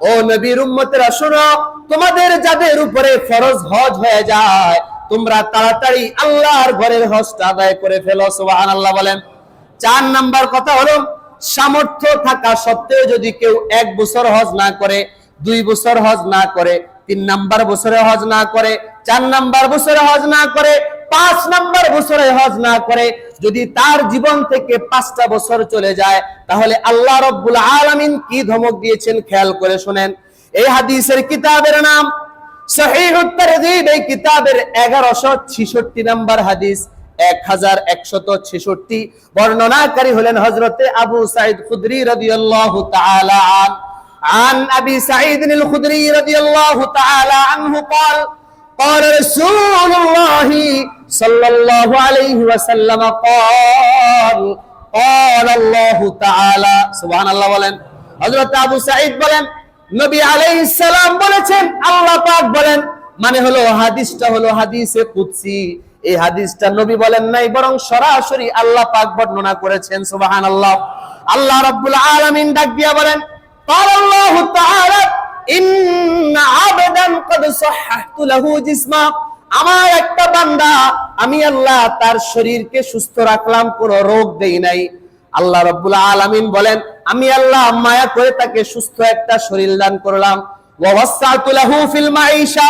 ও নবীর উম্মতেরা শোনো, তোমাদের যাদের উপরে ফরজ হজ হয়ে যায় তোমরা তাড়াতাড়ি আল্লাহর ঘরের হজটা আদায় করে ফেলো। সুবহানাল্লাহ বলেন। 4 নাম্বার কথা হলো, সামর্থ্য থাকা সত্ত্বেও যদি কেউ 1 বছর হজ না করে, 2 বছর হজ না করে, 3 নাম্বার বছরে হজ না করে, 4 নাম্বার বছরে হজ না করে, 5 নাম্বার বছরে হজ না করে, যদি তার জীবন থেকে 5টা বছর চলে যায়, তাহলে আল্লাহ রাব্বুল আলামিন কি ধমক দিয়েছেন খেয়াল করে শুনেন। এই হাদিসের কিতাবের নাম সহিহুত তারগীব। এই কিতাবের 1166 নাম্বার হাদিস, 1166। বর্ণনাকারী হলেন হযরতে আবু সাঈদ খুদরি রাদিয়াল্লাহু তাআলা عن أبي سعيد الخدري رضي الله تعالى عنه قال قال رسول الله صلى الله عليه وسلم قال الله تعالى سبحان الله বলেন। হযরত আবু সাঈদ বলেন নবী আলাইহিস সালাম বলেছেন, আল্লাহ পাক বলেন। মানে হলো হাদিসটা হলো হাদিসে কুদসি। এই হাদিসটা নবী বলেন নাই, বরং সরাসরি আল্লাহ পাক বর্ণনা করেছেন। সুবহানাল্লাহ। আল্লাহ রাব্বুল আলামিন ডাক দিয়া বলেন, قال الله تعالى إن عبدا قد صححت له جسمه। আমার একটা বান্দা আমি আল্লাহ তার শরীরকে সুস্থ রাখলাম, কোনো রোগ দেই নাই। আল্লাহ রাব্বুল আলামিন বলেন, আমি আল্লাহ মায়া করে তাকে সুস্থ একটা শরীর দান করলাম। ওয়া ওয়াসাতু লাহু ফিল মাঈশা।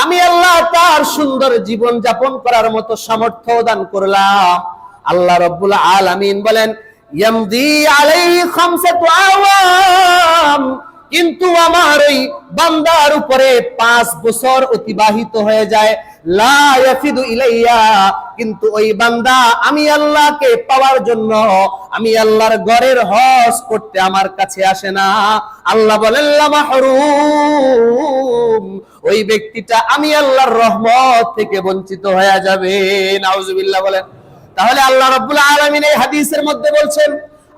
আমি আল্লাহ তার সুন্দর জীবন যাপন করার মতো সামর্থ্য দান করলাম। আল্লাহ রাব্বুল আলামিন বলেন, ইয়ামদি আলাইহি খামসাতু আওয়াম। কিন্তু আমার ওই বান্দার উপরে 5 বছর অতিবাহিত হয়ে যায়। লা ইয়াফিদু ইলাইয়া। কিন্তু ওই বান্দা আমি আল্লাহকে পাওয়ার জন্য আমি আল্লাহর ঘরের হজ করতে আমার কাছে আসে না। আল্লাহ বলেন লা মাহরুম। ওই ব্যক্তিটা আমি আল্লাহর রহমত থেকে বঞ্চিত হয়ে যাবে। নাউজুবিল্লাহ বলেন। তাহলে আল্লাহ রাব্বুল আলামিন এই হাদিসের মধ্যে বলছেন,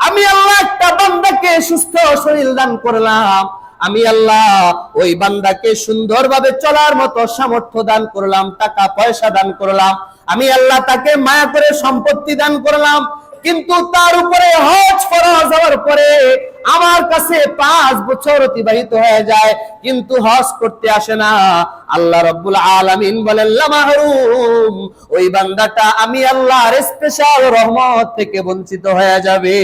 আমি আল্লাহ একটা বান্দাকে সুস্থ শরীর দান করলাম, আমি আল্লাহ ওই বান্দাকে সুন্দরভাবে চলার মতো সামর্থ্য দান করলাম, টাকা পয়সা দান করলাম, আমি আল্লাহ তাকে মায়া করে সম্পত্তি দান করলাম। কিন্তু তার উপরে হজ ফরজ হওয়ার পরে আমার কাছে 5 বছর অতিবাহিত হয়ে যায়, কিন্তু হজ করতে আসে না। আল্লাহ রাব্বুল আলামিন বলেন লা মাহরুম। ওই বান্দাটা আমি আল্লাহর স্পেশাল রহমত থেকে বঞ্চিত হয়ে যাবে।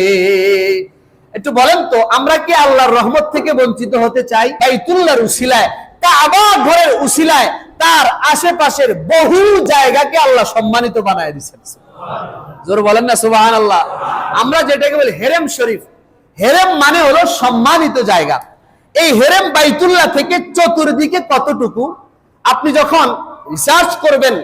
একটু বলেন তো, আমরা কি আল্লাহর রহমত থেকে বঞ্চিত হতে চাই? বাইতুল্লাহর উসিলায়, কাবা ঘরের উসিলায় তার আশেপাশের বহু জায়গাকে আল্লাহ সম্মানিত বানায় দিয়েছেন। জোর বলেন না সুবহানাল্লাহ। আমরা যেটাকে বলি হেরেম শরীফ, হেরেম মানে হলো সম্মানিত জায়গা। এই হেরেম বাইতুল্লাহ থেকে চতুর্দিকে কতটুকু, আপনি যখন রিসার্চ করবেন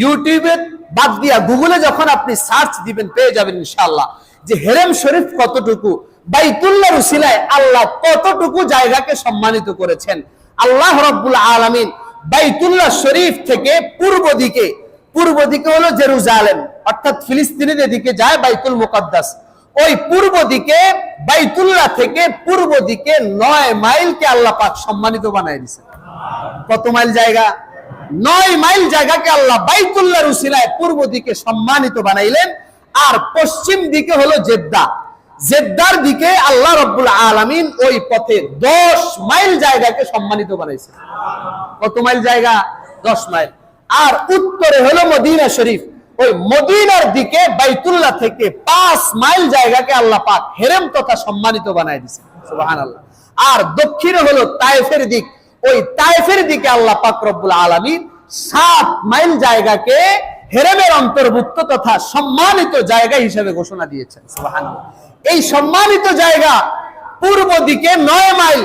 ইউটিউবে বাদ দিয়া গুগলে যখন আপনি সার্চ দিবেন পেয়ে যাবেন ইনশাআল্লাহ যে হেরেম শরীফ কতটুকু, বাইতুল্লাহর উসিলায় আল্লাহ কতটুকু জায়গাকে সম্মানিত করেছেন। আল্লাহ রাব্বুল আলামিন বাইতুল্লাহ শরীফ থেকে পূর্ব দিকে হলো জেরুজালেম, অর্থাৎ ফিলিস্তিনের দিকে যায় বাইতুল মুকাদ্দাস। ওই পূর্ব দিকে বাইতুল্লাহ থেকে পূর্ব দিকে 9 মাইলকে আল্লাহ পাক সম্মানিত বানায় দিয়েছেন। কত মাইল জায়গা? 9 মাইল জায়গাকে আল্লাহ বাইতুল্লাহর উসিলায় পূর্ব দিকে সম্মানিত বানাইলেন। আর পশ্চিম দিকে হলো জেদ্দা, জেদ্দার দিকে আল্লাহ রাব্বুল আলামিন ওই পথে 10 মাইল জায়গাকে সম্মানিত বানাইছেন। কত মাইল জায়গা? 10 মাইল। আর উত্তরে হলো মদিনা শরীফ, ওই মদিনার দিকে বাইতুল্লাহ থেকে 5 মাইল জায়গাকে আল্লাহ পাক হেরেম তথা সম্মানিত বানায় দিয়েছেন। সুবহানাল্লাহ। আর দক্ষিণে হলো তায়েফের দিক, ওই তায়েফের দিকে আল্লাহ পাক রব্বুল আলামিন 7 মাইল জায়গাকে হেরেমের অন্তর্ভুক্ত তথা সম্মানিত জায়গা হিসেবে ঘোষণা দিয়েছেন। সুবহানাল্লাহ। এই সম্মানিত জায়গা পূর্ব দিকে 9 মাইল,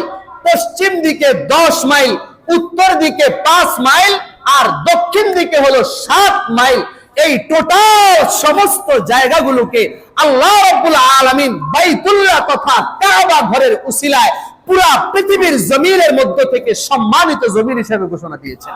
পশ্চিম দিকে 10 মাইল, উত্তর দিকে 5 মাইল আর দক্ষিণ দিকে হলো 7 মাইল। এই টোটাল সমস্ত জায়গাগুলোকে আল্লাহ রাব্বুল আলামিন বাইতুল্লাহ তথা কাবা ঘরের উসিলায় পুরা পৃথিবীর জমিনের মধ্যে থেকে সম্মানিত জমিন হিসেবে ঘোষণা দিয়েছেন।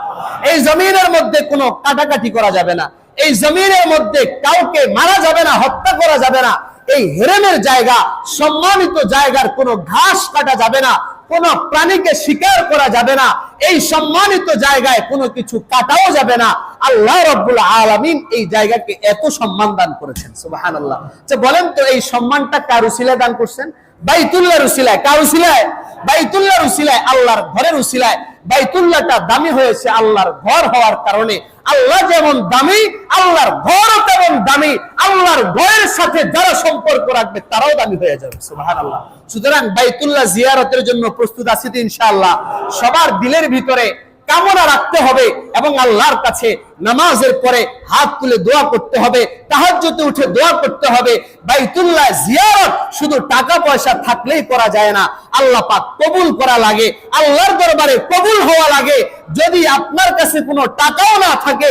এই জমিনের মধ্যে কোনো কাটাকাটি করা যাবে না, এই জমিনের মধ্যে কাউকে মারা যাবে না, হত্যা করা যাবে না। এই হেরেমের জায়গা সম্মানিত জায়গার কোনো ঘাস কাটা যাবে না, কোনো প্রাণীকে শিকার করা যাবে না, এই সম্মানিত জায়গায় কোনো কিছু কাটাও যাবে না। আল্লাহ রাব্বুল আলামিন এই জায়গাকে এত সম্মান দান করেছেন। সুবহানাল্লাহ। বলেন তো এই সম্মানটা কার উসিলায় দান করছেন? বাইতুল্লাহর উসিলায়, কার উসিলায়? বাইতুল্লাহর উসিলায়, আল্লাহর ঘরের উসিলায়। বাইতুল্লাহটা দামি হয়েছে আল্লাহর ঘর হওয়ার কারণে। আল্লাহ যেমন দামি, আল্লাহর ঘরও তেমন দামি। আল্লাহর ঘরের সাথে যারা সম্পর্ক রাখবে তারাও দামি হয়ে যাবে। সুবহানাল্লাহ। সুতরাং বাইতুল্লাহ জিয়ারতের জন্য প্রস্তুত আছি তো ইনশাআল্লাহ? সবার দিলের ভিতরে কামনা রাখতে হবে এবং আল্লাহর কাছে নামাজের পরে হাত তুলে দোয়া করতে হবে, তাহাজ্জুদে উঠে দোয়া করতে হবে। বাইতুল্লাহ জিয়ারত শুধু টাকা পয়সা থাকলেই করা যায় না, আল্লাহ পাক কবুল করা লাগে, আল্লাহর দরবারে কবুল হওয়া লাগে। যদি আপনার কাছে কোনো টাকাও না থাকে,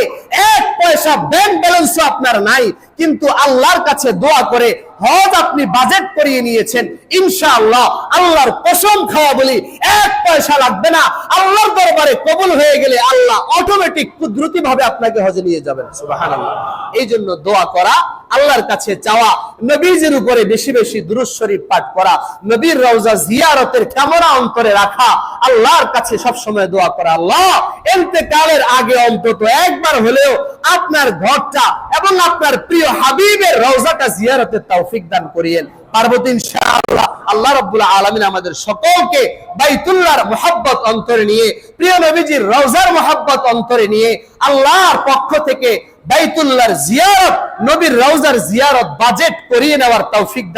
এক পয়সা ব্যাংক ব্যালেন্সও আপনার নাই, কিন্তু আল্লাহর কাছে দোয়া করে হজ আপনি বাজেট করিয়ে নিয়েছেন, ইনশাআল্লাহ আল্লাহর কসম খাওয়া বলি, এক পয়সা লাগবে না। আল্লাহর দরবারে কবুল হয়ে গেলে আল্লাহ অটোমেটিক কুদরতি ভাবে আপনাকে হজে নিয়ে যাবেন। সুবহানাল্লাহ। এই জন্য দোয়া করা, আল্লাহর কাছে চাওয়া, নবীজির উপরে বেশি বেশি দুরূদ শরীফ পাঠ করা, নবীর রওজা জিয়ারতের কামনা অন্তরে রাখা, আল্লাহর কাছে সব সময় দোয়া করা, আল্লাহ ইন্তেকালের আগে অন্তত একবার হলেও আপনার ঘরটা এবং আপনার প্রিয় হাবিবের রওজাটা জিয়ারতের তৌফিক দান করিয়েন। পার্বতী ইনশাআল্লাহ। আল্লাহ রাব্বুল আলামিন আমাদের সকলকে বাইতুল্লাহর মুহাব্বত অন্তরে নিয়ে, প্রিয় নবীজির রওজার মুহাব্বত অন্তরে নিয়ে আল্লাহর পক্ষ থেকে বাইতুল্লাহর জিয়ারত, নবীর রওজার জিয়ারত বাজেট করিয়ে নেওয়ার তৌফিক দান